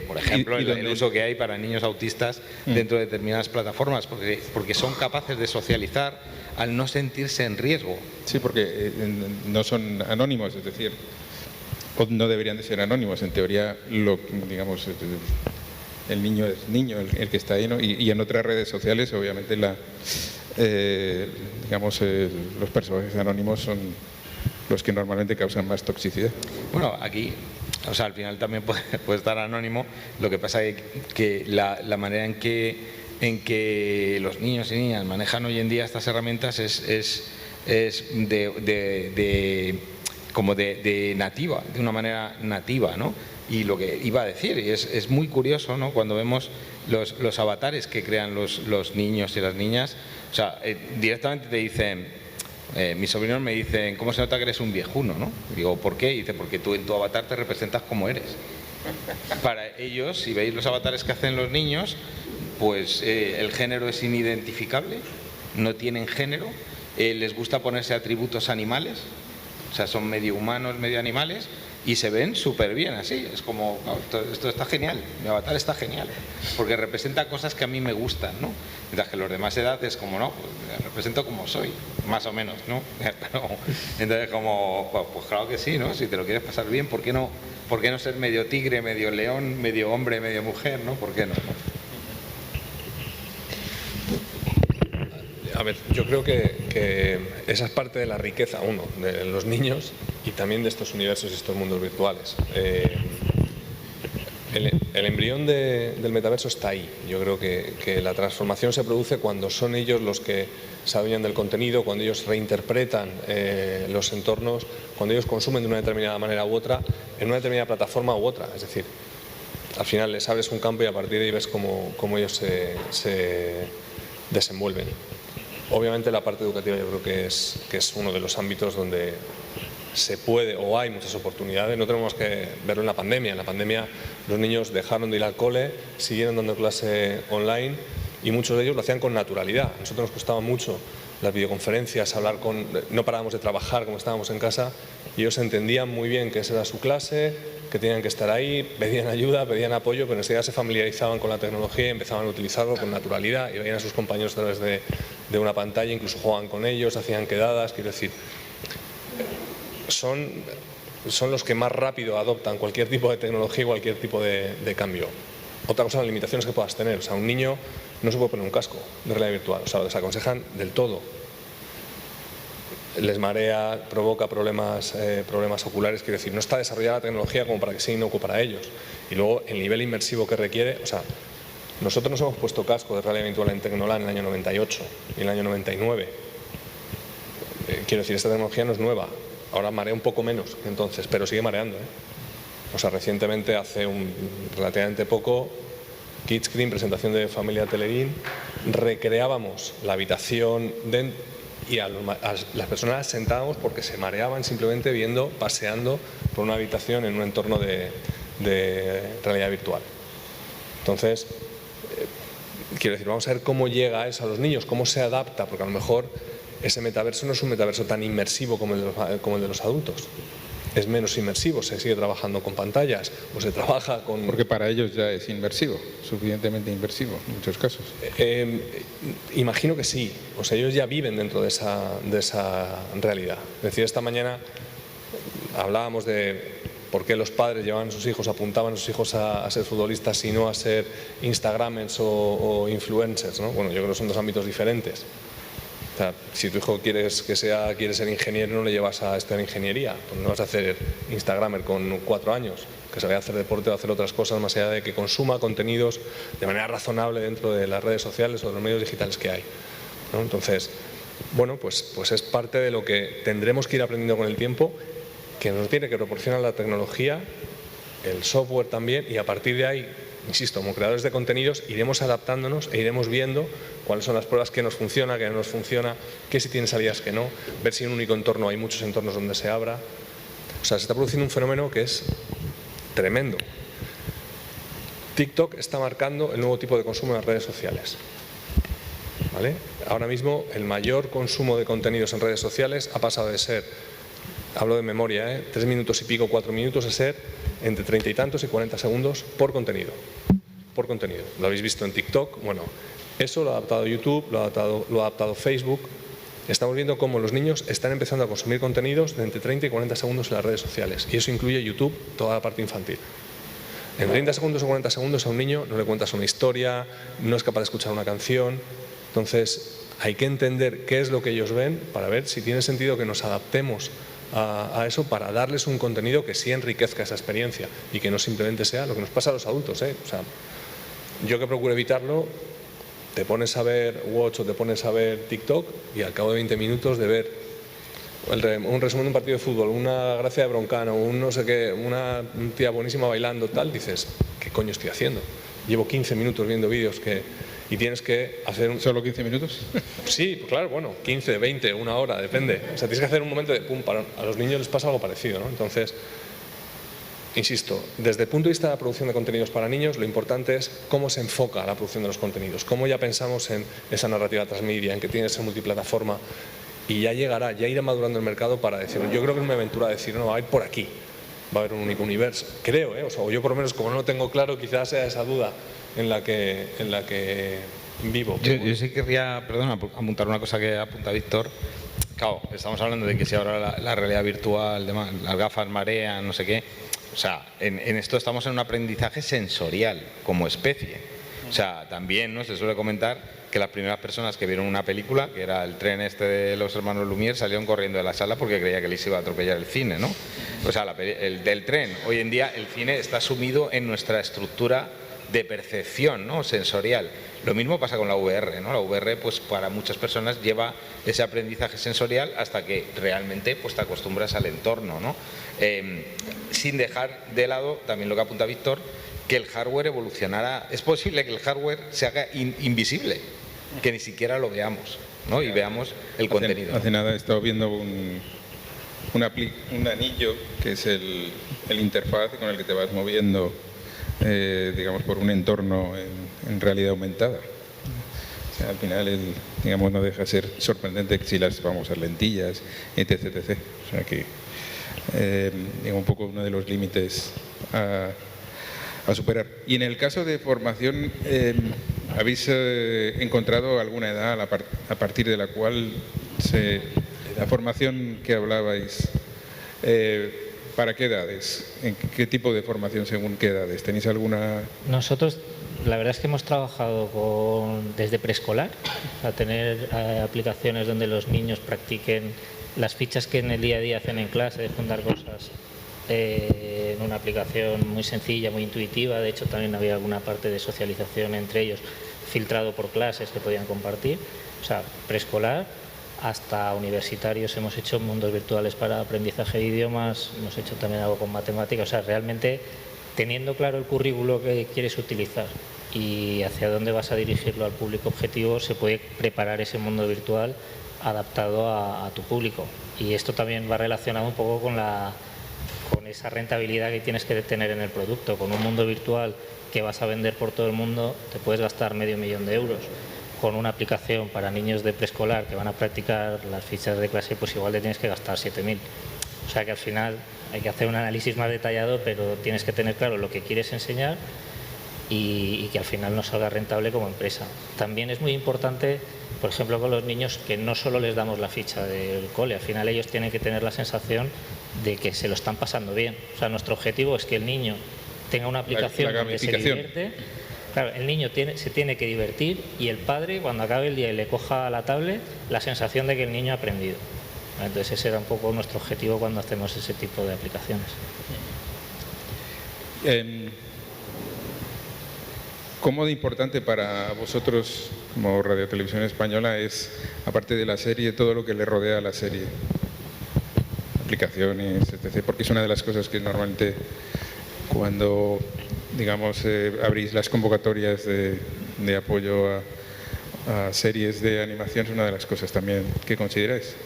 Por ejemplo, el uso que hay para niños autistas dentro de determinadas plataformas, porque son capaces de socializar al no sentirse en riesgo. Sí, porque no son anónimos, es decir, o no deberían de ser anónimos. En teoría, digamos, el niño es niño, el que está ahí, ¿no? Y en otras redes sociales, obviamente, los personajes anónimos son los que normalmente causan más toxicidad. Bueno, aquí, o sea, al final también puede estar anónimo. Lo que pasa es que la manera en que los niños y niñas manejan hoy en día estas herramientas es de nativa, de una manera nativa, ¿no? Y lo que iba a decir, y es muy curioso, ¿no? Cuando vemos los avatares que crean los niños y las niñas, o sea, directamente te dicen, Mis sobrinos me dicen, ¿cómo se nota que eres un viejuno, no? Digo, ¿por qué? Y dice, porque tú en tu avatar te representas como eres. Para ellos, si veis los avatares que hacen los niños, pues el género es inidentificable, no tienen género, les gusta ponerse atributos animales, o sea, son medio humanos, medio animales, y se ven súper bien así. Es como, esto está genial, mi avatar está genial, porque representa cosas que a mí me gustan, ¿no? Mientras que los demás edades, como no, pues me represento como soy, más o menos, ¿no? Entonces, como, pues claro que sí, ¿no? Si te lo quieres pasar bien, ¿por qué no ser medio tigre, medio león, medio hombre, medio mujer, ¿no? ¿Por qué no? A ver, yo creo que esa es parte de la riqueza, uno, de los niños y también de estos universos y estos mundos virtuales. El embrión del metaverso está ahí. Yo creo que la transformación se produce cuando son ellos los que se adueñan del contenido, cuando ellos reinterpretan los entornos, cuando ellos consumen de una determinada manera u otra, en una determinada plataforma u otra. Es decir, al final les abres un campo y a partir de ahí ves cómo ellos se desenvuelven. Obviamente la parte educativa yo creo que es uno de los ámbitos donde se puede o hay muchas oportunidades. No tenemos que verlo en la pandemia. En la pandemia los niños dejaron de ir al cole, siguieron dando clase online y muchos de ellos lo hacían con naturalidad. A nosotros nos costaba mucho las videoconferencias, no parábamos de trabajar como estábamos en casa y ellos entendían muy bien que esa era su clase, que tenían que estar ahí, pedían ayuda, pedían apoyo, pero enseguida se familiarizaban con la tecnología y empezaban a utilizarlo con naturalidad y veían a sus compañeros a través de una pantalla, incluso jugaban con ellos, hacían quedadas, quiero decir, son los que más rápido adoptan cualquier tipo de tecnología y cualquier tipo de cambio. Otra cosa, las limitaciones que puedas tener, o sea, un niño no se puede poner un casco de realidad virtual, o sea, lo desaconsejan del todo. Les marea, provoca problemas oculares, quiero decir, no está desarrollada la tecnología como para que sea inocuo para ellos. Y luego el nivel inmersivo que requiere, o sea, nosotros nos hemos puesto casco de realidad virtual en Tecnolan en el año 98 y en el año 99. Quiero decir, esta tecnología no es nueva, ahora marea un poco menos que entonces, pero sigue mareando, O sea, recientemente, relativamente poco, Kidscreen, presentación de Familia Televín, recreábamos la habitación y a las personas las sentábamos porque se mareaban simplemente paseando por una habitación en un entorno de realidad virtual. Entonces, quiero decir, vamos a ver cómo llega eso a los niños, cómo se adapta, porque a lo mejor ese metaverso no es un metaverso tan inmersivo como el de los adultos. Es menos inmersivo, se sigue trabajando con pantallas o se trabaja con... Porque para ellos ya es inmersivo, suficientemente inmersivo en muchos casos. Imagino que sí, o sea, ellos ya viven dentro de esa realidad. Es decir, esta mañana hablábamos de por qué los padres llevaban a sus hijos, apuntaban a sus hijos a ser futbolistas y no a ser instagramers o influencers, ¿no? Bueno, yo creo que son dos ámbitos diferentes. O sea, si tu hijo quiere ser ingeniero, no le llevas a estudiar ingeniería, pues no vas a hacer instagramer con 4 años, que se vaya a hacer deporte o a hacer otras cosas más allá de que consuma contenidos de manera razonable dentro de las redes sociales o de los medios digitales que hay, ¿no? Entonces, bueno, pues es parte de lo que tendremos que ir aprendiendo con el tiempo, que nos tiene que proporcionar la tecnología, el software también, y a partir de ahí, insisto, como creadores de contenidos iremos adaptándonos e iremos viendo cuáles son las pruebas que nos funciona, que no nos funciona, qué si tienen salidas que no, ver si en un único entorno hay muchos entornos donde se abra. O sea, se está produciendo un fenómeno que es tremendo. TikTok está marcando el nuevo tipo de consumo en las redes sociales, ¿vale? Ahora mismo el mayor consumo de contenidos en redes sociales ha pasado de ser, hablo de memoria, 3 minutos y pico, 4 minutos, a ser entre 30 y tantos y 40 segundos por contenido. Por contenido. Lo habéis visto en TikTok. Bueno, eso lo ha adaptado YouTube, lo ha adaptado Facebook. Estamos viendo cómo los niños están empezando a consumir contenidos de entre 30 y 40 segundos en las redes sociales. Y eso incluye YouTube, toda la parte infantil. En 30 segundos o 40 segundos a un niño no le cuentas una historia, no es capaz de escuchar una canción. Entonces, hay que entender qué es lo que ellos ven para ver si tiene sentido que nos adaptemos a eso para darles un contenido que sí enriquezca esa experiencia y que no simplemente sea lo que nos pasa a los adultos, O sea, yo que procuro evitarlo, te pones a ver Watch o te pones a ver TikTok y al cabo de 20 minutos de ver un resumen de un partido de fútbol, una gracia de Broncano, un no sé qué, una tía buenísima bailando, tal, dices, ¿qué coño estoy haciendo? Llevo 15 minutos viendo vídeos y tienes que hacer un... ¿Solo 15 minutos? Sí, pues claro, bueno, 15, 20, una hora, depende. O sea, tienes que hacer un momento de pum, a los niños les pasa algo parecido, ¿no? Entonces, insisto, desde el punto de vista de la producción de contenidos para niños, lo importante es cómo se enfoca la producción de los contenidos, cómo ya pensamos en esa narrativa transmedia, en que tiene que ser multiplataforma, y ya llegará, ya irá madurando el mercado para decirlo. Yo creo que es una aventura decir, no, va a ir por aquí, va a haber un único universo. Creo, o sea, yo por lo menos, como no lo tengo claro, quizás sea esa duda en la que vivo. Yo sí querría, perdona, apuntar una cosa que apunta Víctor. Claro, estamos hablando de que si ahora la realidad virtual, las gafas marean, no sé qué. O sea, en esto estamos en un aprendizaje sensorial como especie. O sea, también, ¿no?, se suele comentar que las primeras personas que vieron una película, que era el tren este de los hermanos Lumière, salieron corriendo de la sala porque creía que les iba a atropellar el cine, ¿no? O sea, el del tren. Hoy en día el cine está sumido en nuestra estructura de percepción, ¿no?, sensorial. Lo mismo pasa con la VR, ¿no? La VR, pues para muchas personas lleva ese aprendizaje sensorial hasta que realmente pues te acostumbras al entorno, ¿no? Sin dejar de lado también lo que apunta Víctor, que el hardware evolucionará. Es posible que el hardware se haga invisible, que ni siquiera lo veamos, ¿no?, y veamos el contenido. Hace nada he estado viendo un anillo que es el interfaz con el que te vas moviendo, digamos, por un entorno en realidad aumentada. O sea, al final, digamos, no deja de ser sorprendente si las famosas lentillas, etc, etc. O sea que, digamos, un poco uno de los límites a superar. Y en el caso de formación, ¿habéis encontrado alguna edad a partir de la cual la formación que hablabais, ¿para qué edades? ¿En qué tipo de formación según qué edades? ¿Tenéis alguna...? Nosotros, la verdad es que hemos trabajado desde preescolar, a tener aplicaciones donde los niños practiquen las fichas que en el día a día hacen en clase, de fundar cosas en una aplicación muy sencilla, muy intuitiva. De hecho, también había alguna parte de socialización entre ellos, filtrado por clases que podían compartir. O sea, preescolar hasta universitarios hemos hecho mundos virtuales para aprendizaje de idiomas, hemos hecho también algo con matemáticas. O sea, realmente teniendo claro el currículo que quieres utilizar y hacia dónde vas a dirigirlo al público objetivo, se puede preparar ese mundo virtual adaptado a tu público. Y esto también va relacionado un poco con esa rentabilidad que tienes que tener en el producto. Con un mundo virtual que vas a vender por todo el mundo, te puedes gastar $500.000 euros. Con una aplicación para niños de preescolar que van a practicar las fichas de clase, pues igual te tienes que gastar 7.000. O sea que al final hay que hacer un análisis más detallado, pero tienes que tener claro lo que quieres enseñar y que al final no salga rentable como empresa. También es muy importante, por ejemplo, con los niños, que no solo les damos la ficha del cole, al final ellos tienen que tener la sensación de que se lo están pasando bien. O sea, nuestro objetivo es que el niño tenga una aplicación donde se divierte. Claro, el niño se tiene que divertir y el padre, cuando acabe el día y le coja la tablet, la sensación de que el niño ha aprendido. Entonces ese era un poco nuestro objetivo cuando hacemos ese tipo de aplicaciones. ¿Cómo de importante para vosotros como Radio Televisión Española es, aparte de la serie, todo lo que le rodea a la serie? Aplicaciones, etc. Porque es una de las cosas que normalmente cuando, digamos, abrís las convocatorias de apoyo a series de animación, es una de las cosas también que consideráis.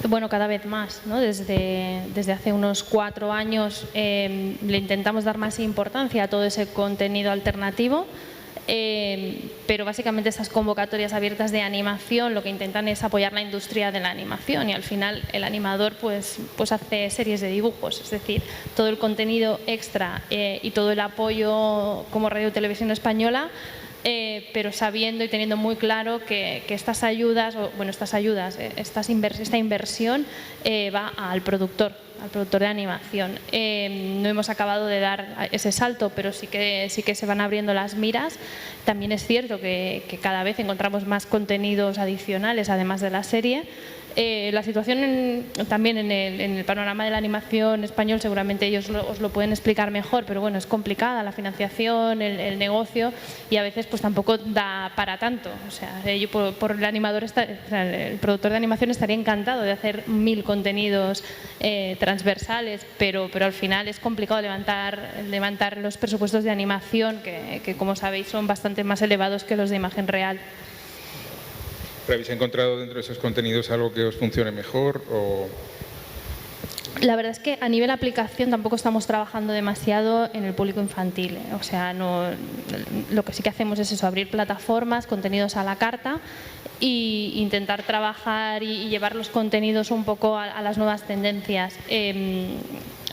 Bueno, cada vez más, ¿no? Desde hace unos 4 años le intentamos dar más importancia a todo ese contenido alternativo, pero básicamente esas convocatorias abiertas de animación lo que intentan es apoyar la industria de la animación y al final el animador pues hace series de dibujos, es decir, todo el contenido extra y todo el apoyo como Radio Televisión Española, pero sabiendo y teniendo muy claro que estas ayudas, esta inversión va al productor de animación. No hemos acabado de dar ese salto, pero sí que se van abriendo las miras. También es cierto que cada vez encontramos más contenidos adicionales, además de la serie, La situación también en el panorama de la animación español, seguramente ellos os lo pueden explicar mejor, pero bueno, es complicada la financiación, el negocio, y a veces pues tampoco da para tanto. O sea, yo por el animador, el productor de animación estaría encantado de hacer 1000 contenidos transversales, pero al final es complicado levantar los presupuestos de animación, que como sabéis son bastante más elevados que los de imagen real. ¿Habéis encontrado dentro de esos contenidos algo que os funcione mejor? La verdad es que a nivel aplicación tampoco estamos trabajando demasiado en el público infantil. O sea, lo que sí que hacemos es eso, abrir plataformas, contenidos a la carta e intentar trabajar y llevar los contenidos un poco a las nuevas tendencias.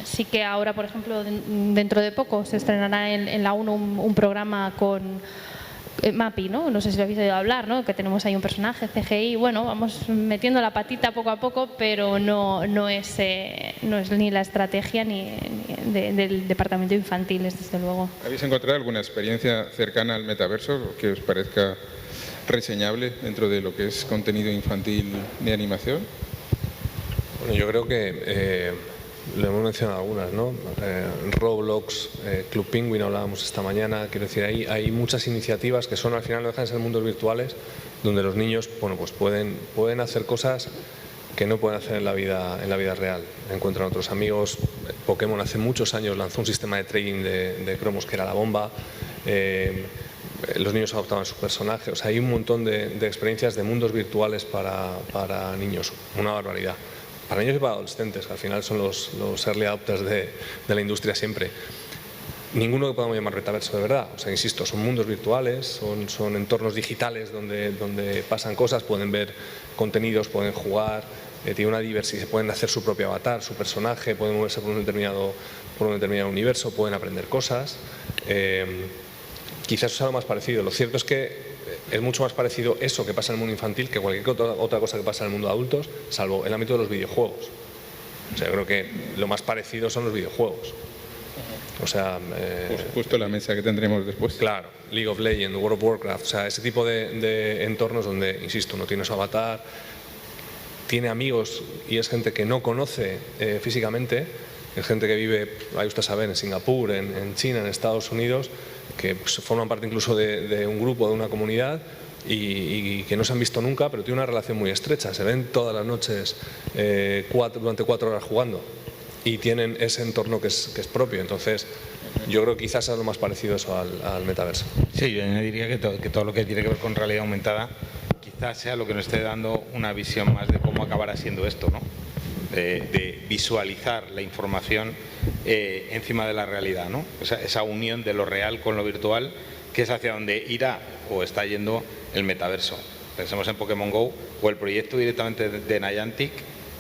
Sí que ahora, por ejemplo, dentro de poco se estrenará en la 1 un programa con Mappy, ¿no? sé si lo habéis oído hablar, ¿no? Que tenemos ahí un personaje, CGI, bueno, vamos metiendo la patita poco a poco, pero no es ni la estrategia ni del departamento infantil, desde luego. ¿Habéis encontrado alguna experiencia cercana al metaverso que os parezca reseñable dentro de lo que es contenido infantil de animación? Bueno, yo creo que lo hemos mencionado algunas, ¿no? Roblox, Club Penguin, hablábamos esta mañana. Quiero decir, hay muchas iniciativas que son, al final, no dejan de ser mundos virtuales, donde los niños, bueno, pues pueden hacer cosas que no pueden hacer en la vida real. Encuentran otros amigos. Pokémon hace muchos años lanzó un sistema de trading de cromos que era la bomba. Los niños adoptaban su personaje. O sea, hay un montón de experiencias de mundos virtuales para niños. Una barbaridad. Para niños y para adolescentes, que al final son los early adopters de la industria siempre. Ninguno que podamos llamar metaverso de verdad. O sea, insisto, son mundos virtuales, son entornos digitales donde pasan cosas, pueden ver contenidos, pueden jugar, tiene una diversidad, pueden hacer su propio avatar, su personaje, pueden moverse por un determinado universo, pueden aprender cosas. Quizás eso sea lo más parecido. Lo cierto es que es mucho más parecido eso que pasa en el mundo infantil que cualquier otra cosa que pasa en el mundo de adultos, salvo el ámbito de los videojuegos. O sea, yo creo que lo más parecido son los videojuegos. O sea, justo la mesa que tendremos después. Claro, League of Legends, World of Warcraft, o sea, ese tipo de entornos donde, insisto, no tiene su avatar, tiene amigos y es gente que no conoce físicamente, es gente que vive, ahí usted sabe, en Singapur, en China, en Estados Unidos, que pues, forman parte incluso de un grupo, de una comunidad y que no se han visto nunca, pero tienen una relación muy estrecha. Se ven todas las noches durante 4 horas jugando y tienen ese entorno que es propio. Entonces, yo creo que quizás es lo más parecido eso al metaverso. Sí, yo diría que todo lo que tiene que ver con realidad aumentada quizás sea lo que nos esté dando una visión más de cómo acabará siendo esto, ¿no? De visualizar la información encima de la realidad, ¿no? Esa unión de lo real con lo virtual, que es hacia donde irá o está yendo el metaverso. Pensemos en Pokémon GO o el proyecto directamente de Niantic,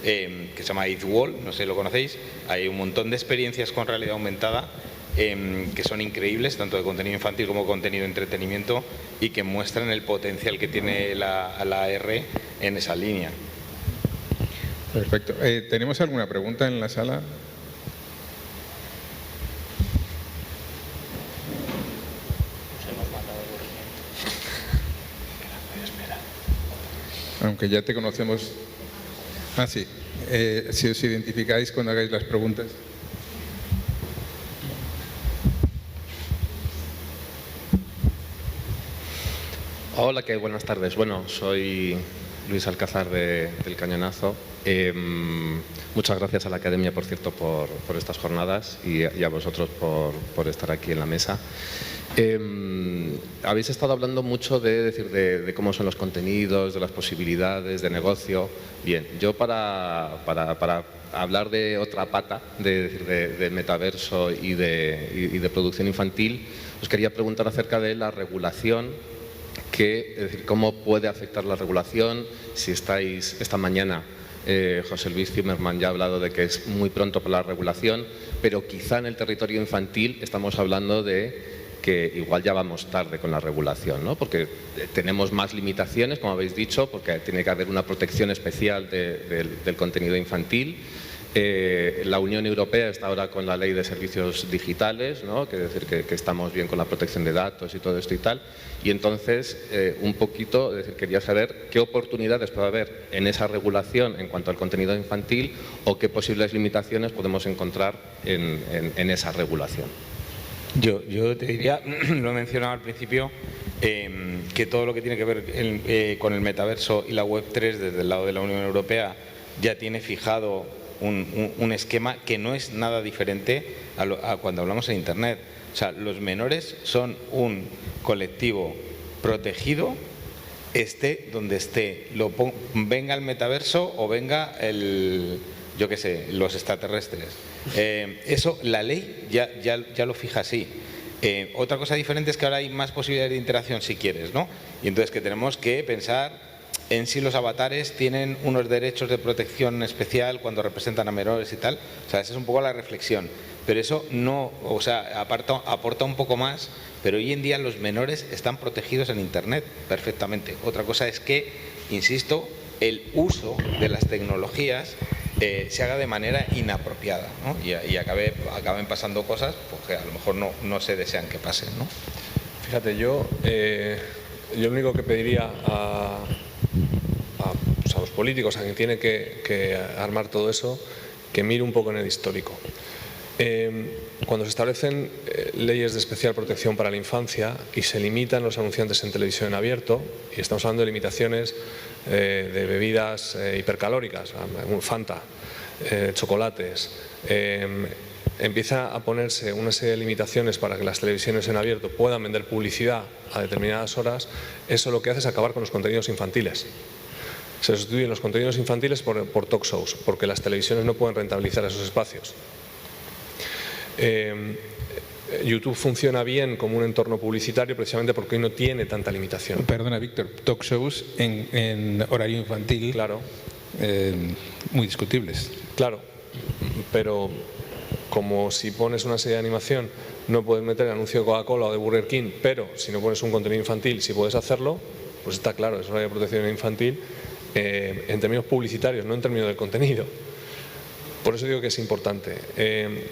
que se llama EdgeWall, no sé si lo conocéis. Hay un montón de experiencias con realidad aumentada que son increíbles, tanto de contenido infantil como contenido de entretenimiento, y que muestran el potencial que tiene la AR en esa línea. Perfecto. ¿Tenemos alguna pregunta en la sala? Aunque ya te conocemos. Ah, sí. Si os identificáis cuando hagáis las preguntas. Hola, buenas tardes. Bueno, soy Luis Alcázar del Cañonazo. Muchas gracias a la Academia, por cierto, por estas jornadas y a vosotros por estar aquí en la mesa. Habéis estado hablando mucho de cómo son los contenidos, de las posibilidades de negocio. Bien, yo para hablar de otra pata del metaverso y de producción infantil, os quería preguntar acerca de la regulación. Es decir, cómo puede afectar la regulación. Si estáis esta mañana, José Luis Zimmerman ya ha hablado de que es muy pronto para la regulación, pero quizá en el territorio infantil estamos hablando de que igual ya vamos tarde con la regulación, ¿no? Porque tenemos más limitaciones, como habéis dicho, porque tiene que haber una protección especial del contenido infantil. La Unión Europea está ahora con la Ley de Servicios Digitales, ¿no? Que decir que estamos bien con la protección de datos y todo esto y tal. Y entonces, un poquito, quería saber qué oportunidades puede haber en esa regulación en cuanto al contenido infantil o qué posibles limitaciones podemos encontrar en esa regulación. Yo te diría, lo he mencionado al principio, que todo lo que tiene que ver con el metaverso y la Web3 desde el lado de la Unión Europea ya tiene fijado un esquema que no es nada diferente a cuando hablamos en Internet. O sea, los menores son un colectivo protegido, esté donde esté, venga el metaverso o venga yo qué sé, los extraterrestres. Eso la ley ya lo fija así. Otra cosa diferente es que ahora hay más posibilidades de interacción si quieres, ¿no? Y entonces que tenemos que pensar en si los avatares tienen unos derechos de protección especial cuando representan a menores y tal. O sea, esa es un poco la reflexión. Pero eso no, o sea, aporta un poco más, pero hoy en día los menores están protegidos en Internet perfectamente. Otra cosa es que, insisto, el uso de las tecnologías se haga de manera inapropiada, ¿no? Y acaben pasando cosas pues, que a lo mejor no se desean que pasen, ¿no? Fíjate, yo lo único que pediría a los políticos, a quien tiene que armar todo eso, que mire un poco en el histórico. Cuando se establecen leyes de especial protección para la infancia y se limitan los anunciantes en televisión en abierto, y estamos hablando de limitaciones de bebidas hipercalóricas, Fanta, chocolates, empieza a ponerse una serie de limitaciones para que las televisiones en abierto puedan vender publicidad a determinadas horas, eso lo que hace es acabar con los contenidos infantiles. Se sustituyen los contenidos infantiles por talk shows, porque las televisiones no pueden rentabilizar esos espacios. YouTube funciona bien como un entorno publicitario precisamente porque hoy no tiene tanta limitación. Perdona, Víctor, talk shows en horario infantil, claro, muy discutibles. Claro, pero como si pones una serie de animación no puedes meter el anuncio de Coca-Cola o de Burger King, pero si no pones un contenido infantil sí puedes hacerlo, pues está claro, es horario de protección infantil en términos publicitarios, no en términos del contenido. Por eso digo que es importante.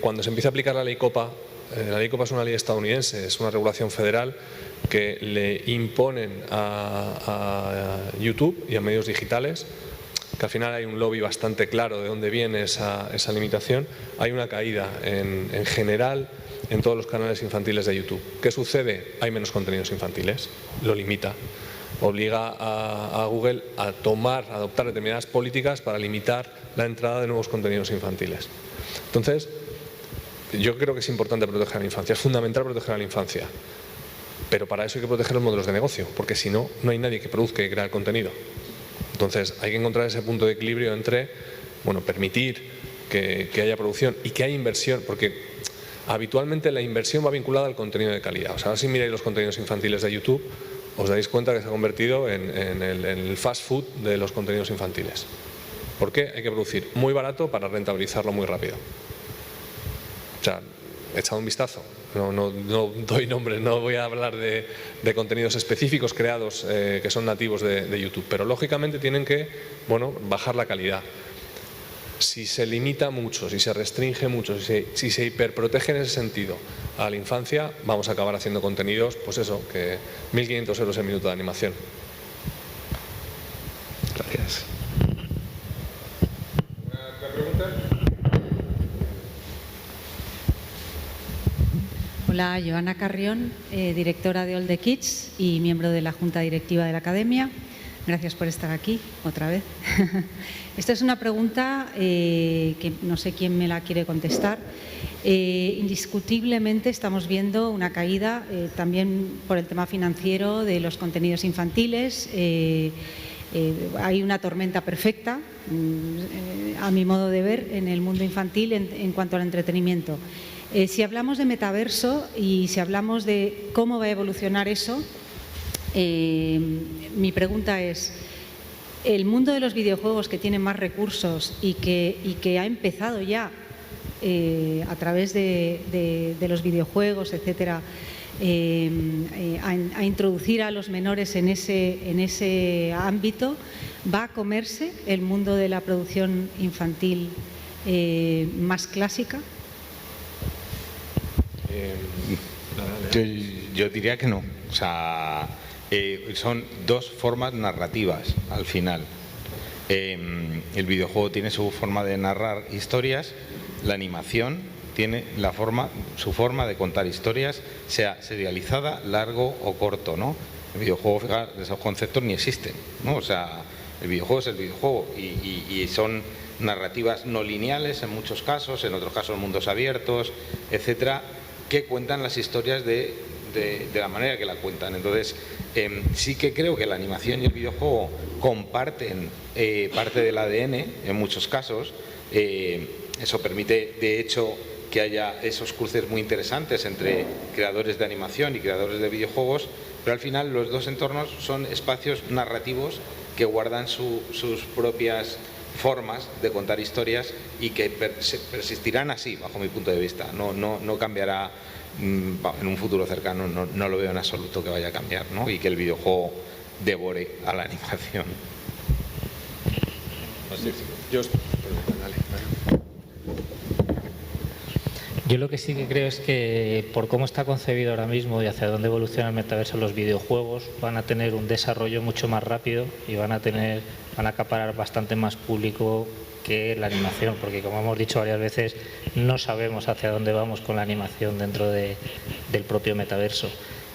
Cuando se empieza a aplicar la ley COPA es una ley estadounidense, es una regulación federal que le imponen a YouTube y a medios digitales, que al final hay un lobby bastante claro de dónde viene esa limitación. Hay una caída en general en todos los canales infantiles de YouTube. ¿Qué sucede? Hay menos contenidos infantiles, lo limita. Obliga a Google a adoptar determinadas políticas para limitar la entrada de nuevos contenidos infantiles. Entonces, yo creo que es importante proteger a la infancia, es fundamental proteger a la infancia, pero para eso hay que proteger los modelos de negocio, porque si no, no hay nadie que produzca y crea el contenido. Entonces, hay que encontrar ese punto de equilibrio entre, bueno, permitir que haya producción y que haya inversión, porque habitualmente la inversión va vinculada al contenido de calidad. O sea, ahora si miráis los contenidos infantiles de YouTube, os dais cuenta que se ha convertido en el fast food de los contenidos infantiles. ¿Por qué? Hay que producir muy barato para rentabilizarlo muy rápido. O sea, echad un vistazo. No doy nombres, no voy a hablar de contenidos específicos creados que son nativos de YouTube, pero lógicamente tienen que, bueno, bajar la calidad. Si se limita mucho, si se restringe mucho, si se hiperprotege en ese sentido a la infancia, vamos a acabar haciendo contenidos, pues eso, que 1.500 euros el minuto de animación. Gracias. ¿Otra pregunta? Hola, Joana Carrión, directora de All the Kids y miembro de la Junta Directiva de la Academia. Gracias por estar aquí otra vez. Esta es una pregunta que no sé quién me la quiere contestar. Indiscutiblemente estamos viendo una caída también por el tema financiero de los contenidos infantiles. Hay una tormenta perfecta, a mi modo de ver, en el mundo infantil en cuanto al entretenimiento. Si hablamos de metaverso y si hablamos de cómo va a evolucionar eso, mi pregunta es, el mundo de los videojuegos que tiene más recursos y que ha empezado ya a través de los videojuegos, etcétera, a introducir a los menores en ese ámbito, ¿va a comerse el mundo de la producción infantil más clásica? Yo diría que no. O sea, son dos formas narrativas al final. El videojuego tiene su forma de narrar historias, la animación tiene su forma de contar historias, sea serializada, largo o corto, ¿no? El videojuego, fíjate, esos conceptos ni existen, ¿no? O sea, el videojuego es el videojuego y son narrativas no lineales en muchos casos, en otros casos mundos abiertos, etcétera, que cuentan las historias de la manera que la cuentan. Entonces, sí que creo que la animación y el videojuego comparten parte del ADN en muchos casos. Eso permite, de hecho, que haya esos cruces muy interesantes entre creadores de animación y creadores de videojuegos, pero al final los dos entornos son espacios narrativos que guardan sus propias formas de contar historias y que persistirán así, bajo mi punto de vista. No cambiará en un futuro cercano, no lo veo en absoluto que vaya a cambiar, ¿no? Y que el videojuego devore a la animación. Yo lo que sí que creo es que por cómo está concebido ahora mismo y hacia dónde evoluciona el metaverso, los videojuegos van a tener un desarrollo mucho más rápido y van a acaparar bastante más público que la animación, porque como hemos dicho varias veces, no sabemos hacia dónde vamos con la animación dentro del propio metaverso.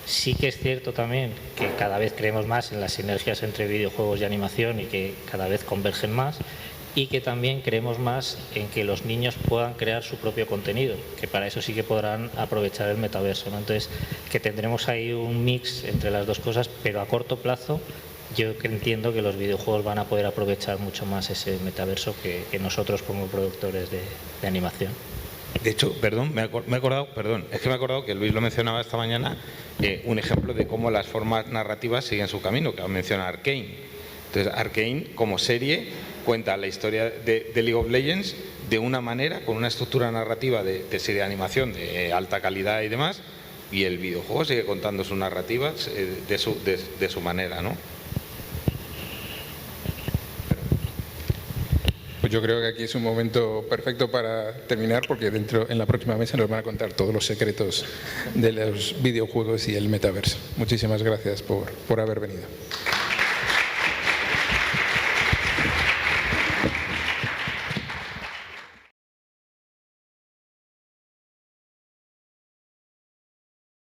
Sí que es cierto también que cada vez creemos más en las sinergias entre videojuegos y animación y que cada vez convergen más, y que también creemos más en que los niños puedan crear su propio contenido, que para eso sí que podrán aprovechar el metaverso, ¿no? Entonces, que tendremos ahí un mix entre las dos cosas, pero a corto plazo yo entiendo que los videojuegos van a poder aprovechar mucho más ese metaverso que nosotros como productores de animación. De hecho, me he acordado que Luis lo mencionaba esta mañana, un ejemplo de cómo las formas narrativas siguen su camino, que menciona Arcane. Entonces, Arcane como serie cuenta la historia de League of Legends de una manera, con una estructura narrativa de serie de animación de alta calidad y demás, y el videojuego sigue contando sus narrativas de su manera, ¿no? Pues yo creo que aquí es un momento perfecto para terminar, porque en la próxima mesa nos van a contar todos los secretos de los videojuegos y el metaverso. Muchísimas gracias por haber venido.